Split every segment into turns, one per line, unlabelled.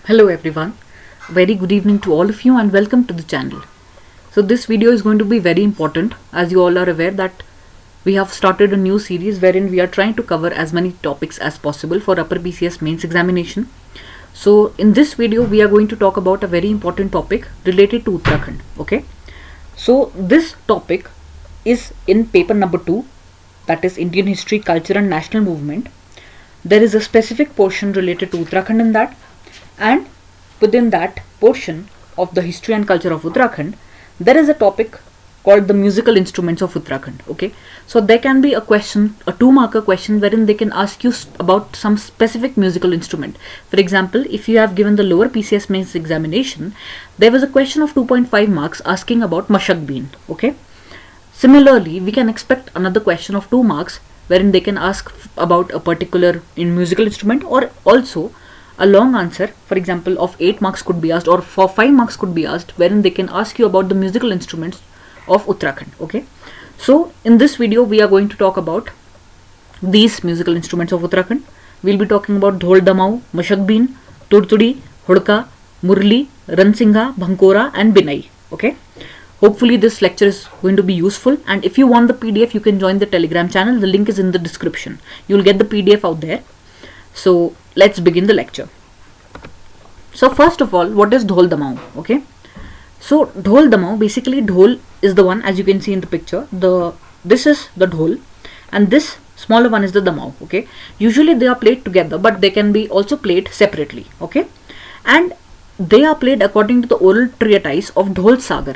Hello everyone, very good evening to all of you and welcome to the channel. So this video is going to be very important as you all are aware that we have started a new series wherein we are trying to cover as many topics as possible for upper PCS mains examination. So in this video we are going to talk about a very important topic related to Uttarakhand. Okay, so this topic is in paper number 2, that is Indian History, Culture and National Movement. There is a specific portion related to Uttarakhand in that, and within that portion of the history and culture of Uttarakhand, there is a topic called the musical instruments of Uttarakhand. Okay, so there can be a question, a 2-marker question, wherein they can ask you about some specific musical instrument. For example, if you have given the lower PCS mains examination, there was a question of 2.5 marks asking about Mashak Bean. Okay, similarly, we can expect another question of 2 marks wherein they can ask about a particular musical instrument, or also a long answer, for example, of 8 marks could be asked, or for 5 marks could be asked, wherein they can ask you about the musical instruments of Uttarakhand. Okay, so in this video we are going to talk about these musical instruments of Uttarakhand. We'll be talking about Dhol Damau, Mashak Bean, Turturi, Hudka, Murli, Ransingha, Bhankora and Binai. Okay, hopefully this lecture is going to be useful, and if you want the PDF you can join the Telegram channel. The link is in the description. You'll get the PDF out there. So let's begin the lecture. So first of all, what is Dhol Damau? Okay, so Dhol Damau, basically Dhol is the one, as you can see in the picture, this is the Dhol and this smaller one is the Damau. Okay, usually they are played together, but they can be also played separately. Okay, and they are played according to the oral treatise of Dhol Sagar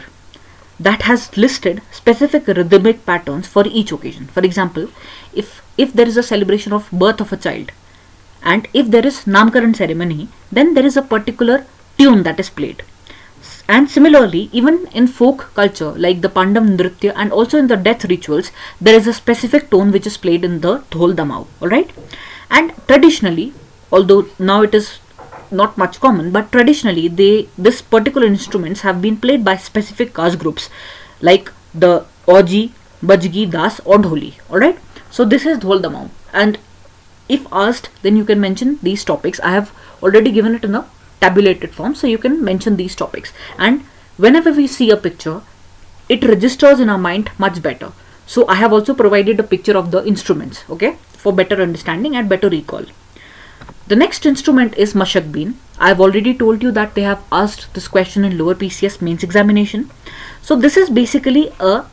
that has listed specific rhythmic patterns for each occasion. For example, if there is a celebration of birth of a child, and if there is Namkaran ceremony, then there is a particular tune that is played. And similarly, even in folk culture like the Pandav Nritya and also in the death rituals, there is a specific tone which is played in the Dhol Damau. Alright, and traditionally, although now it is not much common, but traditionally this particular instruments have been played by specific caste groups like the Oji, Bajgi, Das or Dholi. Alright, so this is Dhol Damau, and if asked, then you can mention these topics. I have already given it in a tabulated form, so you can mention these topics, and whenever we see a picture, it registers in our mind much better. So I have also provided a picture of the instruments, okay, for better understanding and better recall. The next instrument is Mashak Bean. I have already told you that they have asked this question in lower PCS mains examination. So this is basically a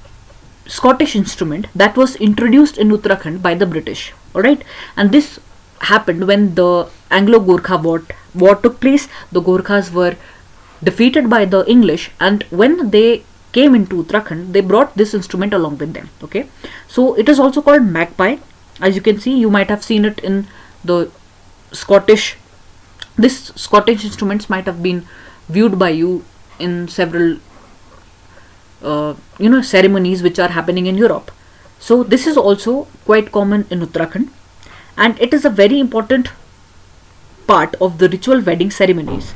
Scottish instrument that was introduced in Uttarakhand by the British. Alright, and this happened when the Anglo-Gorkha war took place. The Gorkhas were defeated by the English, and when they came into Uttarakhand, they brought this instrument along with them. Okay, so it is also called magpie. As you can see, you might have seen it in the Scottish. This Scottish instruments might have been viewed by you in several ceremonies which are happening in Europe. So this is also quite common in Uttarakhand, and it is a very important part of the ritual wedding ceremonies,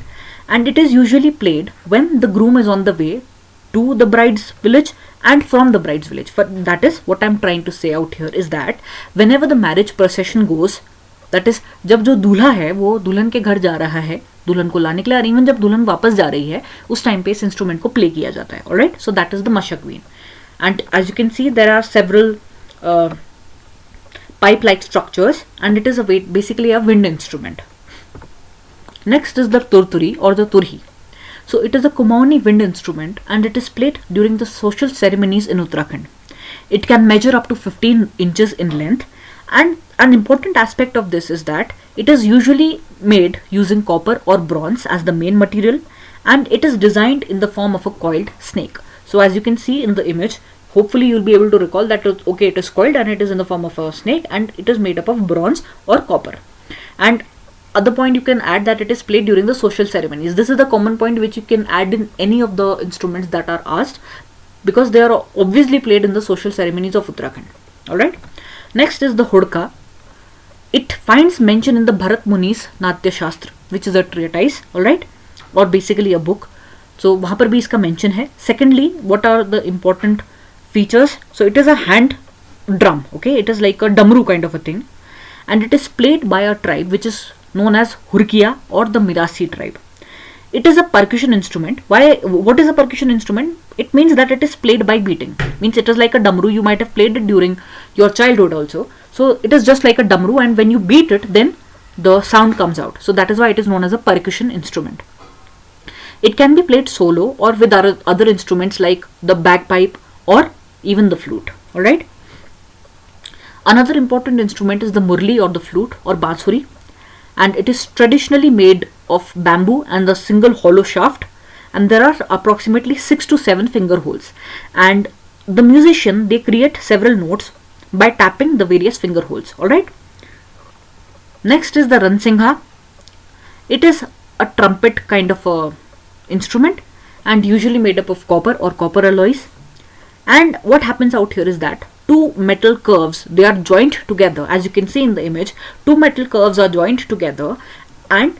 and it is usually played when the groom is on the way to the bride's village and from the bride's village. That is what I am trying to say out here, is that whenever the marriage procession goes, that is जब जो दूल्हा है वो दुल्हन के घर जा रहा है दुल्हन को लाने के लिए, और इवन जब दुल्हन वापस जा रही है उस टाइम पे इस इंस्ट्रूमेंट को प्ले किया जाता है. Alright, so that is the mashak been, and as you can see there are several pipe like structures, and it is basically a wind instrument. Next is the turturi or the turhi. So it is a Kumaoni wind instrument, and it is played during the social ceremonies in Uttarakhand. It can measure up to 15 inches in length, and an important aspect of this is that it is usually made using copper or bronze as the main material, and it is designed in the form of a coiled snake. So as you can see in the image, hopefully you'll be able to recall that it is coiled and it is in the form of a snake, and it is made up of bronze or copper. And other point you can add that it is played during the social ceremonies. This is the common point which you can add in any of the instruments that are asked, because they are obviously played in the social ceremonies of Uttarakhand. Alright, next is the Hudka. It finds mention in the Bharat Muni's Natya Shastra, which is a treatise, alright, or basically a book. So वहाँ पर भी इसका mention है. Secondly, what are the important features? So it is a hand drum, okay, it is like a damru kind of a thing, and it is played by a tribe which is known as Hurkiya or the Mirasi tribe. it is a percussion instrument. What is a percussion instrument? It means that it is played by beating. Means it is like a damru. You might have played it during your childhood also. So it is just like a damru, and when you beat it, then the sound comes out. So that is why it is known as a percussion instrument. It can be played solo or with other instruments like the bagpipe or even the flute. Alright. Another important instrument is the murli or the flute or bansuri, and it is traditionally made of bamboo and the single hollow shaft, and there are approximately 6 to 7 finger holes, and the musician, they create several notes by tapping the various finger holes. Alright. Next is the ransingha. It is a trumpet kind of a instrument and usually made up of copper or copper alloys. And what happens out here is that two metal curves, they are joined together. As you can see in the image, two metal curves are joined together, and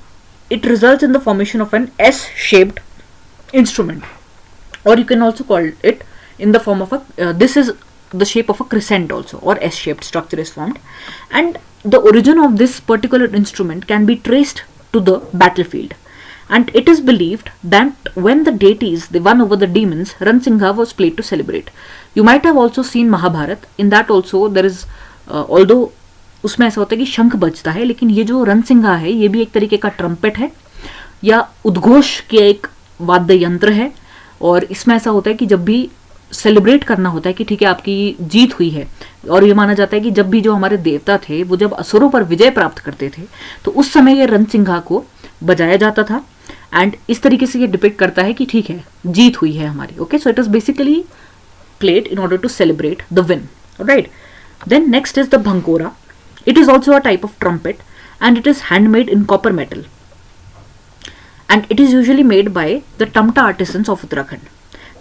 it results in the formation of an S-shaped instrument, or you can also call it in the form of a this is the shape of a crescent also, or S-shaped structure is formed. And the origin of this particular instrument can be traced to the battlefield, and it is believed that when the deities, they won over the demons, Ransingha was played to celebrate. You might have also seen Mahabharat. In that also there is although उसमें ऐसा होता है कि शंख बजता है, लेकिन ये जो रणसिंघा है ये भी एक तरीके का ट्रम्पेट है या उद्घोष के एक वाद्य यंत्र है, और इसमें ऐसा होता है कि जब भी सेलिब्रेट करना होता है कि ठीक है आपकी जीत हुई है, और ये माना जाता है कि जब भी जो हमारे देवता थे वो जब असुरों पर विजय प्राप्त करते थे तो उस समय ये रणसिंघा को बजाया जाता था, एंड इस तरीके से ये डिपिक्ट करता है कि ठीक है जीत हुई है हमारी. Okay, so it is basically played in order to celebrate the win. Alright. Then next is the bhankora. It is also a type of trumpet, and it is handmade in copper metal, and it is usually made by the tamta artisans of Uttarakhand.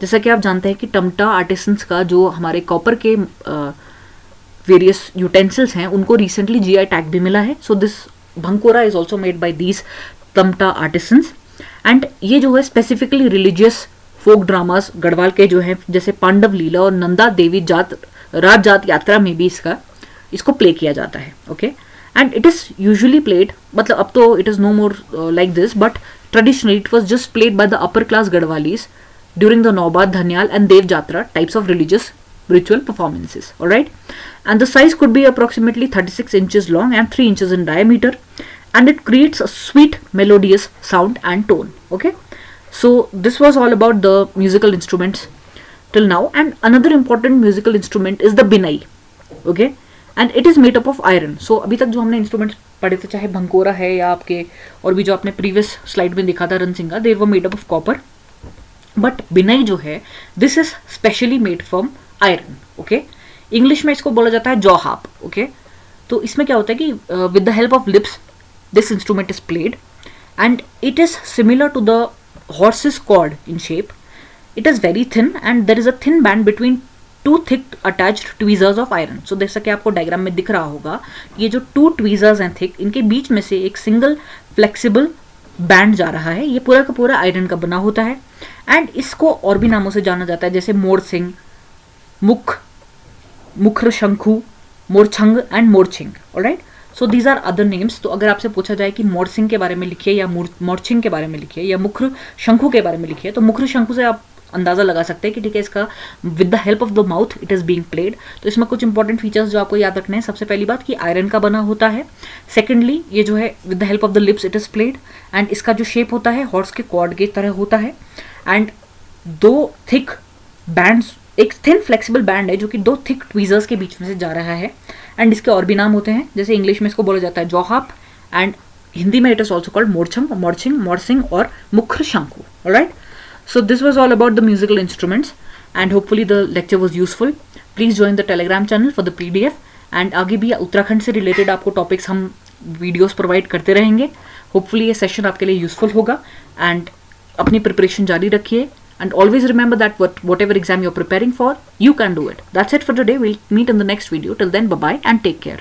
जैसा कि आप जानते हैं कि Tamta artisans का जो हमारे copper के वेरियस यूटेंसिल्स हैं उनको रिसेंटली GI टैग भी मिला है. So this bhankora is also made by these Tamta artisans, and ये जो है specifically religious folk dramas Garhwal के जो है जैसे पांडव लीला और नंदा देवी राज जात यात्रा में भी इसको प्ले किया जाता है. Okay, and it is usually played, मतलब अब तो it is no more like this, but traditionally it was just played by the upper class Garhwalis during the Naubad, Dhanyal and Dev Jatra types of religious ritual performances. Alright, and the size could be approximately 36 inches long and 3 inches in diameter, and it creates a sweet melodious sound and tone. Okay, so this was all about the musical instruments till now, and another important musical instrument is the binai. Okay, and it is made up of iron. So अभी तक जो हमने instruments पढ़े थे, चाहे भंकोरा है या आपके और भी जो आपने previous slide में देखा था रणसिंघा, they were made up of copper. But बिनाई जो है this is specially made from iron. Okay, English में इसको बोला जाता है जॉ हार्प. ओके, तो इसमें क्या होता है कि with the help of lips this instrument is played, and it is similar to the horse's cord in shape. It is very thin, and there is a thin band between two thick attached tweezers of iron. So जैसा कि आपको diagram में दिख रहा होगा, ये जो to tweezers हैं थिक, इनके बीच में से एक सिंगल फ्लेक्सिबल बैंड जा रहा है. ये पूरा का पूरा आयरन का बना होता है, एंड इसको और भी नामों से जाना जाता है जैसे morsingh, mukhr shankhu, morchang and morching. Alright, so these are other names. तो अगर आपसे पूछा जाए कि मोर सिंह के बारे में लिखिए या मोरछिंग के बारे में लिखिए या मुख्र शंखु के बारे में लिखिए, तो मुख्र शंखु से आप अंदाजा लगा सकते हैं कि ठीक है इसका with the help of the mouth it is being played. तो इसमें कुछ इंपॉर्टेंट फीचर्स जो आपको याद रखने हैं, सबसे पहली बात कि आयरन का बना होता है. सेकेंडली, ये जो है with the help of the lips it is played, and इसका जो शेप होता है हॉर्स के कॉर्ड की तरह होता है, एंड दो थिक बैंड्स, एक थिन फ्लेक्सिबल बैंड है जो कि दो थिक ट्वीजर्स के बीच में से जा रहा है, एंड इसके और भी नाम होते हैं. जैसे इंग्लिश में इसको बोला जाता है जॉ हार्प, एंड हिंदी में it is also called morchang, morching, morsing और mukhr shankhu. Alright, so this was all about the musical instruments, and hopefully the lecture was useful. Please join the telegram channel for the PDF, and आगे भी उत्तराखंड से related आपको topics हम videos provide करते रहेंगे. Hopefully ये session आपके लिए यूजफुल होगा, एंड अपनी प्रिपरेशन जारी रखिए, and always remember that whatever exam you're preparing for, you can do it. That's it for today. We'll meet in the next video. Till then, bye bye and take care.